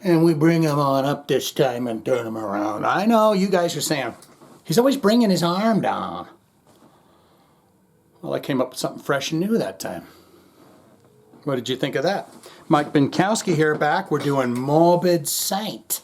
And we bring him on up this time and turn him around. I know you guys are saying, he's always bringing his arm down. Well, I came up with something fresh and new that time. What did you think of that? Mike Binkowski here back. We're doing Morbid Saint.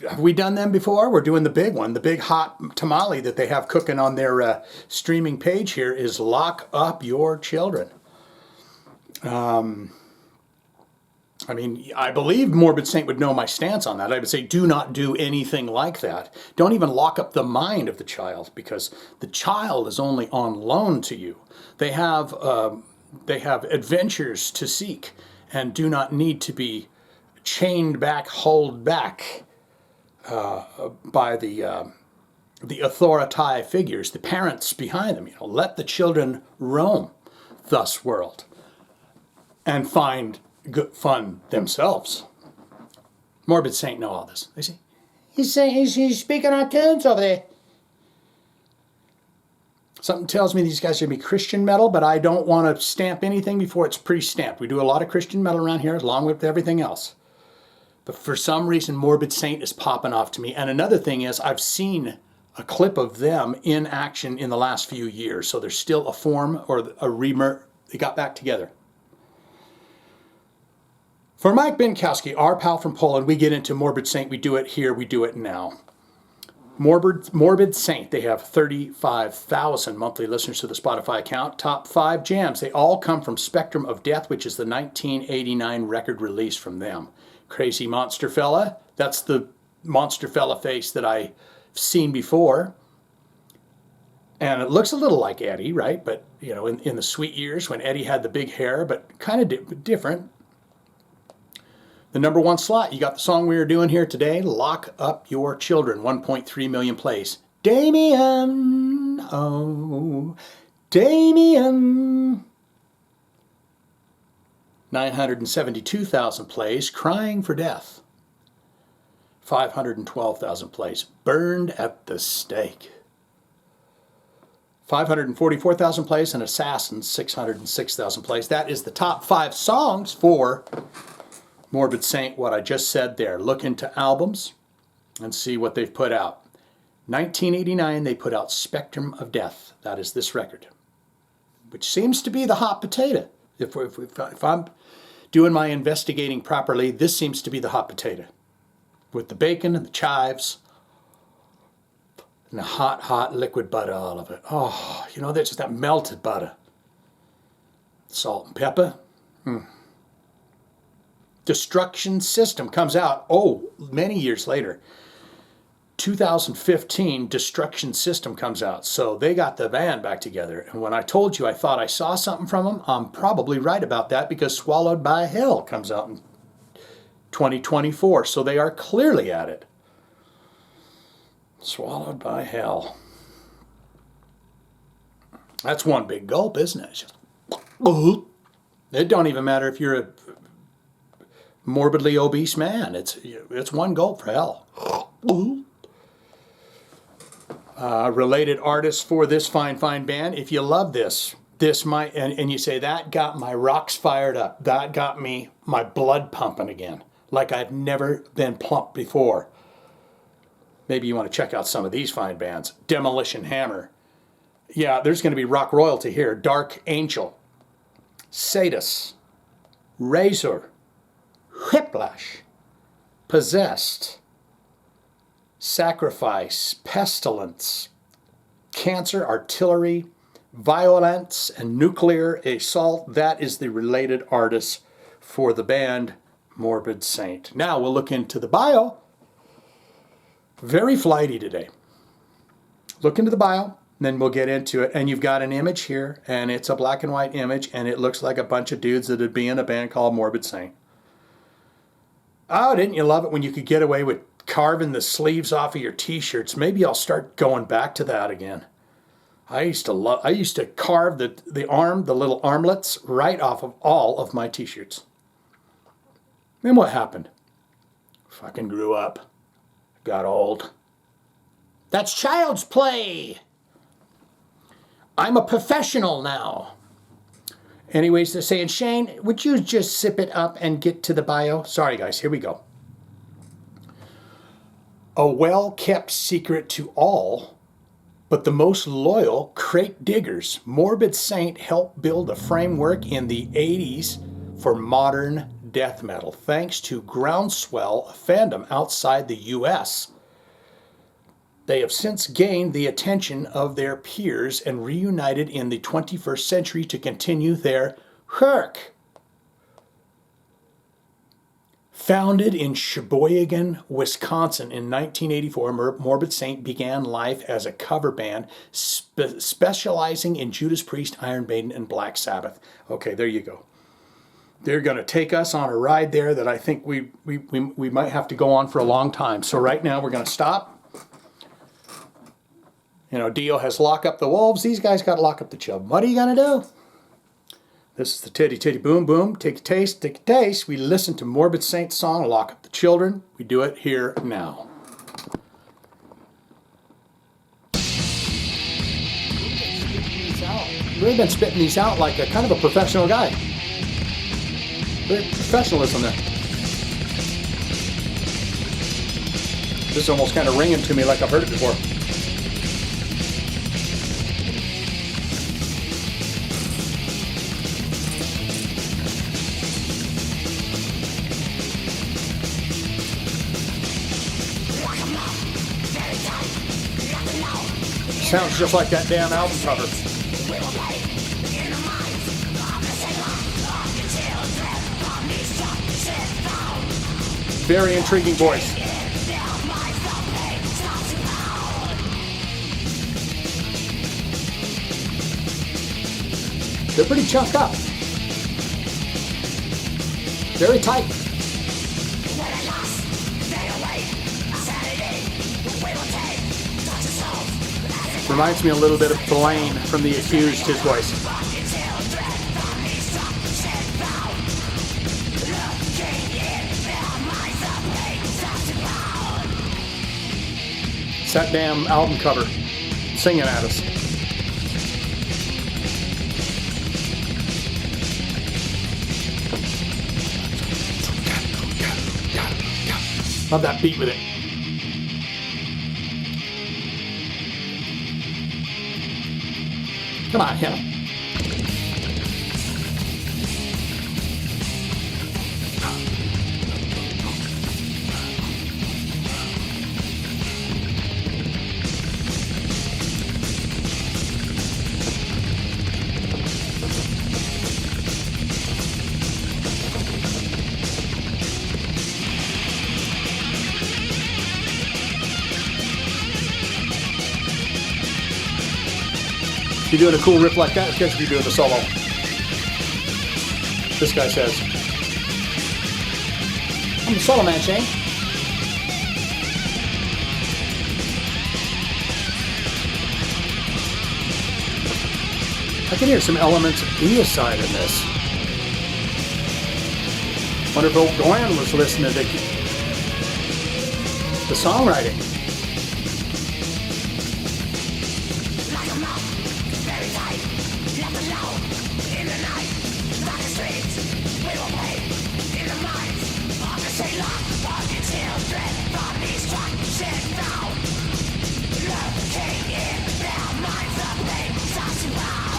Have we done them before? We're doing the big one. The big hot tamale that they have cooking on their streaming page here is Lock Up Your Children. I mean, I believe Morbid Saint would know my stance on that. I would say do not do anything like that. Don't even lock up the mind of the child, because the child is only on loan to you. They have adventures to seek and do not need to be chained back, held back by the authoritative figures, the parents behind them. You know, let the children roam thus world and find good fun themselves. Morbid Saint know all this. They say, he's speaking on tunes over there. Something tells me these guys are going to be Christian metal, but I don't want to stamp anything before it's pre-stamped. We do a lot of Christian metal around here, along with everything else. But for some reason, Morbid Saint is popping off to me. And another thing is, I've seen a clip of them in action in the last few years. So there's still a form or a they got back together. For Mike Binkowski, our pal from Poland, we get into Morbid Saint. We do it here. We do it now. Morbid Saint, they have 35,000 monthly listeners to the Spotify account. Top 5 jams. They all come from Spectrum of Death, which is the 1989 record release from them. Crazy Monster Fella. That's the Monster Fella face that I've seen before. And it looks a little like Eddie, right? But, you know, in the sweet years when Eddie had the big hair, but kind of different. The number 1 slot, you got the song we are doing here today, Lock Up Your Children, 1.3 million plays. Damien, oh, Damien. 972,000 plays, Crying for Death. 512,000 plays, Burned at the Stake. 544,000 plays, and Assassins, 606,000 plays. That is the top 5 songs for Morbid Saint, what I just said there. Look into albums and see what they've put out. 1989, they put out Spectrum of Death. That is this record, which seems to be the hot potato. If I'm doing my investigating properly, this seems to be the hot potato. With the bacon and the chives and the hot, hot liquid butter, all of it. Oh, you know, there's just that melted butter. Salt and pepper. Destruction System comes out, many years later. 2015, Destruction System comes out. So they got the band back together. And when I told you I thought I saw something from them, I'm probably right about that, because Swallowed by Hell comes out in 2024. So they are clearly at it. Swallowed by Hell. That's one big gulp, isn't it? Just, it don't even matter if you're a morbidly obese man. It's one gulp for hell. Related artists for this fine band. If you love this might, and you say, that got my rocks fired up. That got my blood pumping again, like I've never been plumped before. Maybe you want to check out some of these fine bands. Demolition Hammer. Yeah, there's going to be rock royalty here. Dark Angel. Sadus. Razor. Whiplash, Possessed, Sacrifice, Pestilence, Cancer, Artillery, Violence, and Nuclear Assault. That is the related artist for the band Morbid Saint. Now we'll look into the bio. Very flighty today. Look into the bio, and then we'll get into it. And you've got an image here, and it's a black and white image, and it looks like a bunch of dudes that would be in a band called Morbid Saint. Oh, didn't you love it when you could get away with carving the sleeves off of your t-shirts? Maybe I'll start going back to that again. I used to carve the little armlets right off of all of my t-shirts. Then what happened? Fucking grew up. Got old. That's child's play. I'm a professional now. Anyways, they're saying, Shane, would you just zip it up and get to the bio? Sorry, guys. Here we go. A well-kept secret to all, but the most loyal crate diggers. Morbid Saint helped build a framework in the 80s for modern death metal, thanks to groundswell of fandom outside the US. They have since gained the attention of their peers and reunited in the 21st century to continue their work. Founded in Sheboygan, Wisconsin in 1984, Morbid Saint began life as a cover band specializing in Judas Priest, Iron Maiden, and Black Sabbath. Okay, there you go. They're going to take us on a ride there that I think we might have to go on for a long time. So right now we're going to stop. You know, Dio has lock up the wolves. These guys got to lock up the children. What are you going to do? This is the Titty Titty Boom Boom. Take a taste, take a taste. We listen to Morbid Saint's song, Lock Up the Children. We do it here now. Really been spitting these out like a kind of a professional guy. Very professionalism there. This is almost kind of ringing to me like I've heard it before. Sounds just like that damn album cover. Very intriguing voice. They're pretty chunked up. Very tight. Reminds me a little bit of Blaine from The Accused, his voice. It's that damn album cover singing at us. Love that beat with it. Come on, hit him. If you're doing a cool riff like that, it's good if you're doing the solo. This guy says, I'm the solo man, Shane. I can hear some elements of deicide in this. Wonder if old Glenn was listening to the songwriting.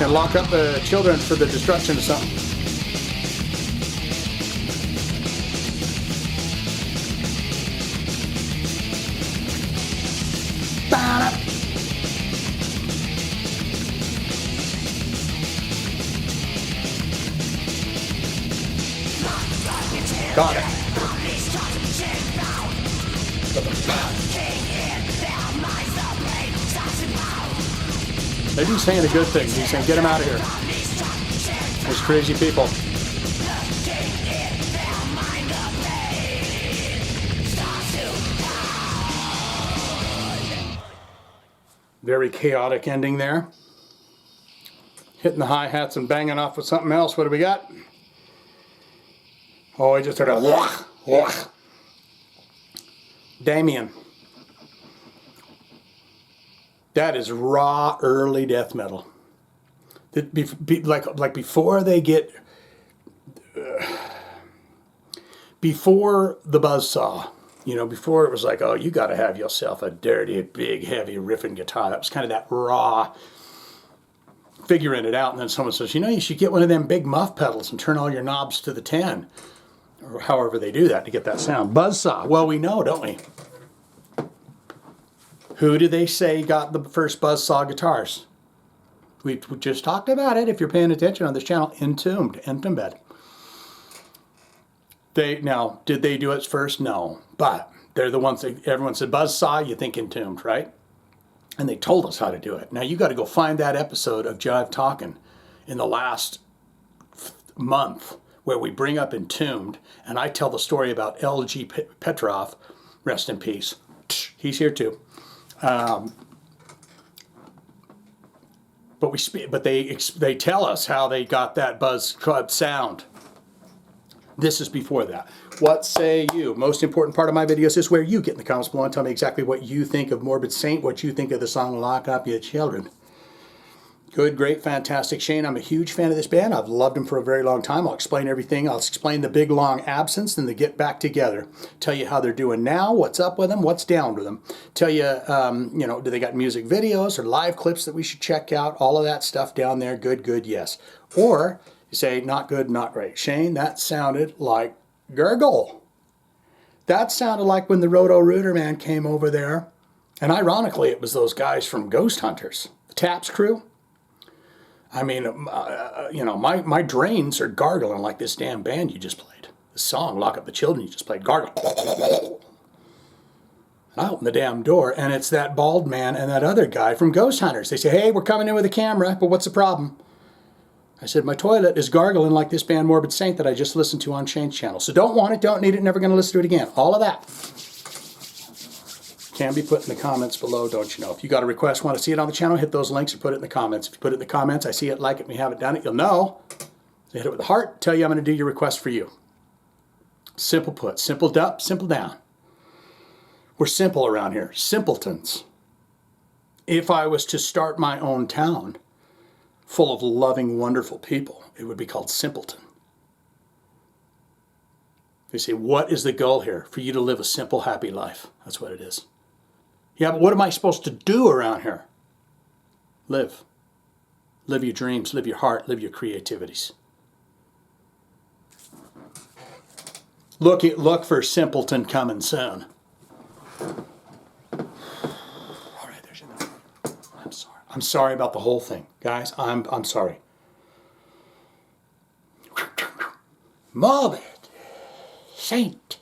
And lock up the children for the destruction of something. Got it. Maybe he's saying a good thing. He's saying, get him out of here. Those crazy people. Very chaotic ending there. Hitting the hi-hats and banging off with something else. What do we got? Oh, I just heard a wah, wah. Damien. That is raw early death metal. Like before they get, before the buzzsaw, you know, before it was like, oh, you got to have yourself a dirty, big, heavy riffing guitar. That was kind of that raw, figuring it out. And then someone says, you know, you should get one of them big muff pedals and turn all your knobs to the 10. Or however they do that to get that sound. Buzzsaw. Well, we know, don't we? Who do they say got the first buzzsaw guitars? We just talked about it, if you're paying attention on this channel. Entombed. Now, did they do it first? No. But they're the ones that everyone said, buzzsaw, you think Entombed, right? And they told us how to do it. Now, you got to go find that episode of Jive Talkin' in the last month where we bring up Entombed, and I tell the story about L.G. Petrov, rest in peace. He's here too. But they tell us how they got that buzz club sound. This is before that. What say you? Most important part of my videos is where you get in the comments below and tell me exactly what you think of Morbid Saint, what you think of the song Lock Up Your Children. Good, great, fantastic. Shane, I'm a huge fan of this band. I've loved them for a very long time. I'll explain everything. I'll explain the big, long absence, then they get back together. Tell you how they're doing now, what's up with them, what's down with them. Tell you, you know, do they got music videos or live clips that we should check out? All of that stuff down there. Good, good, yes. Or you say, not good, not great. Shane, that sounded like gurgle. That sounded like when the Roto-Rooter man came over there. And ironically, it was those guys from Ghost Hunters, the Taps crew. I mean, you know, my drains are gargling like this damn band you just played. The song, Lock Up the Children, you just played, gargle. And I open the damn door, and it's that bald man and that other guy from Ghost Hunters. They say, hey, we're coming in with a camera, but what's the problem? I said, my toilet is gargling like this band Morbid Saint that I just listened to on Shane's channel. So don't want it, don't need it, never going to listen to it again. All of that can be put in the comments below, don't you know? If you got a request, want to see it on the channel, hit those links or put it in the comments. If you put it in the comments, I see it, like it, we haven't done it, you'll know. Hit it with the heart, tell you I'm going to do your request for you. Simple put, simple up, simple down. We're simple around here, simpletons. If I was to start my own town full of loving, wonderful people, it would be called Simpleton. They say, what is the goal here? For you to live a simple, happy life. That's what it is. Yeah, but what am I supposed to do around here? Live. Live your dreams, live your heart, live your creativities. Look for Simpleton coming soon. All right, there's your number. I'm sorry. I'm sorry about the whole thing. Guys, I'm sorry. Morbid Saint.